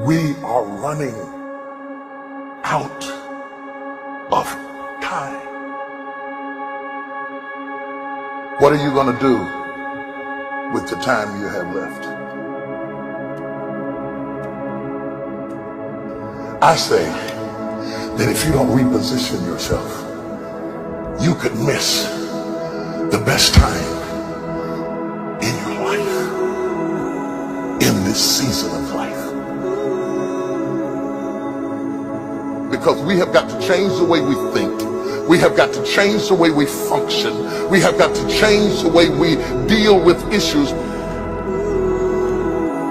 We are running out of time. What are you going to do with the time you have left? I say that if you don't reposition yourself, you could miss the best time in your life, in this season of life. Because we have got to change the way we think. We have got to change the way we function. We have got to change the way we deal with issues.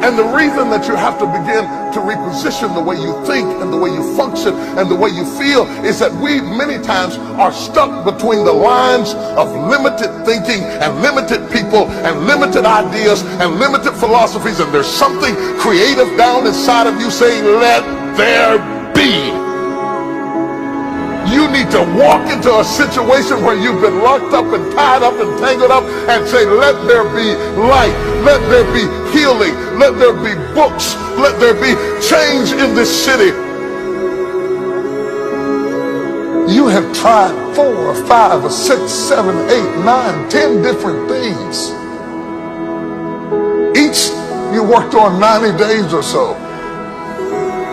And the reason that you have to begin to reposition the way you think and the way you function and the way you feel is that we many times are stuck between the lines of limited thinking and limited people and limited ideas and limited philosophies, and there's something creative down inside of you saying, let there be. You need to walk into a situation where you've been locked up and tied up and tangled up and say, let there be light, let there be healing, let there be books, let there be change in this city. You have tried 4 or 5 or 6, 7, 8, 9, 10 different things. Each you worked on 90 days or so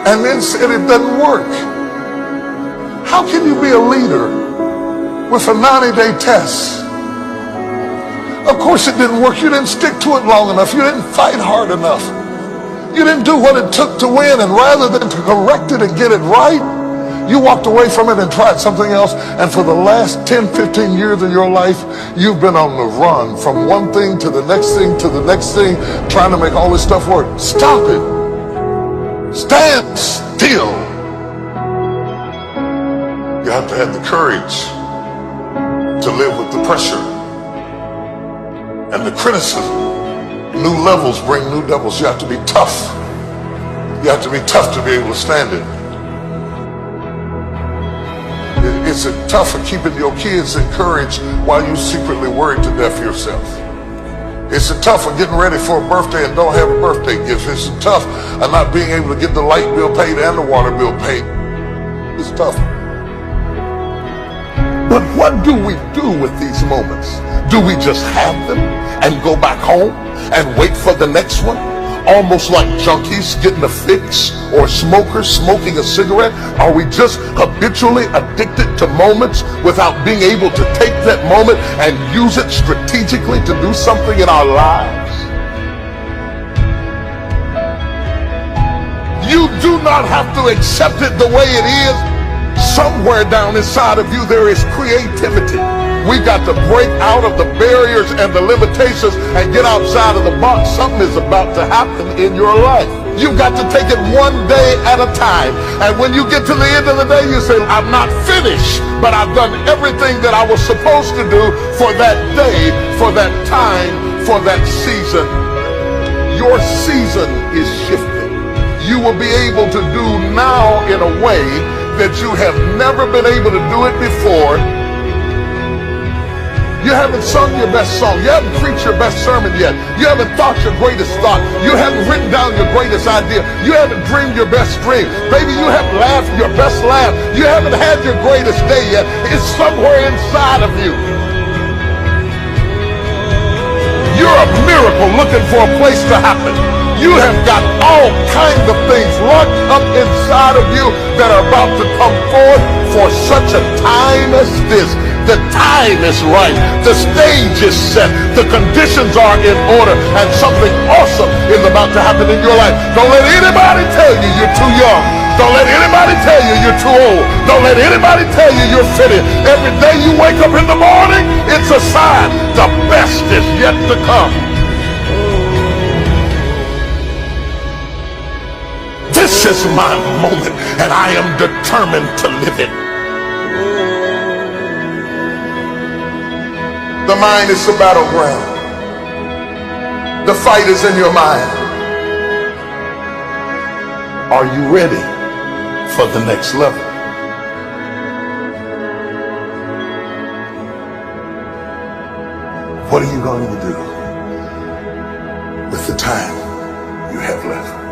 and then said it doesn't work. How can you be a leader with a 90-day test? Of course it didn't work. You didn't stick to it long enough. You didn't fight hard enough. You didn't do what it took to win, and rather than to correct it and get it right, you walked away from it and tried something else. And for the last 10, 15 years of your life, you've been on the run from one thing to the next thing to the next thing, trying to make all this stuff work. Stop it. Stand still. You have to have the courage to live with the pressure and the criticism. New levels bring new devils. You have to be tough. You have to be tough to be able to stand it. Is it tough for keeping your kids encouraged while you secretly worried to death yourself? Is it tough for getting ready for a birthday and don't have a birthday gift? Is it tough of not being able to get the light bill paid and the water bill paid? It's tough. But what do we do with these moments? Do we just have them and go back home and wait for the next one? Almost like junkies getting a fix or smokers smoking a cigarette? Are we just habitually addicted to moments without being able to take that moment and use it strategically to do something in our lives? You do not have to accept it the way it is. Somewhere down inside of you there is creativity. We've got to break out of the barriers and the limitations and get outside of the box. Something is about to happen in your life. You've got to take it one day at a time. And when you get to the end of the day, you say, I'm not finished, but I've done everything that I was supposed to do for that day, for that time, for that season. Your season is shifting. You will be able to do now in a way that you have never been able to do it before. You haven't sung your best song. You haven't preached your best sermon yet. You haven't thought your greatest thought. You haven't written down your greatest idea. You haven't dreamed your best dream. Baby, you haven't laughed your best laugh. You haven't had your greatest day yet. It's somewhere inside of you. You're a miracle looking for a place to happen. You have got all kinds of things locked up inside of you that are about to come forth for such a time as this. The time is right. The stage is set. The conditions are in order. And something awesome is about to happen in your life. Don't let anybody tell you you're too young. Don't let anybody tell you you're too old. Don't let anybody tell you you're fitted. Every day you wake up in the morning, it's a sign. The best is yet to come. This is my moment, and I am determined to live it. The mind is the battleground. The fight is in your mind. Are you ready for the next level? What are you going to do with the time you have left?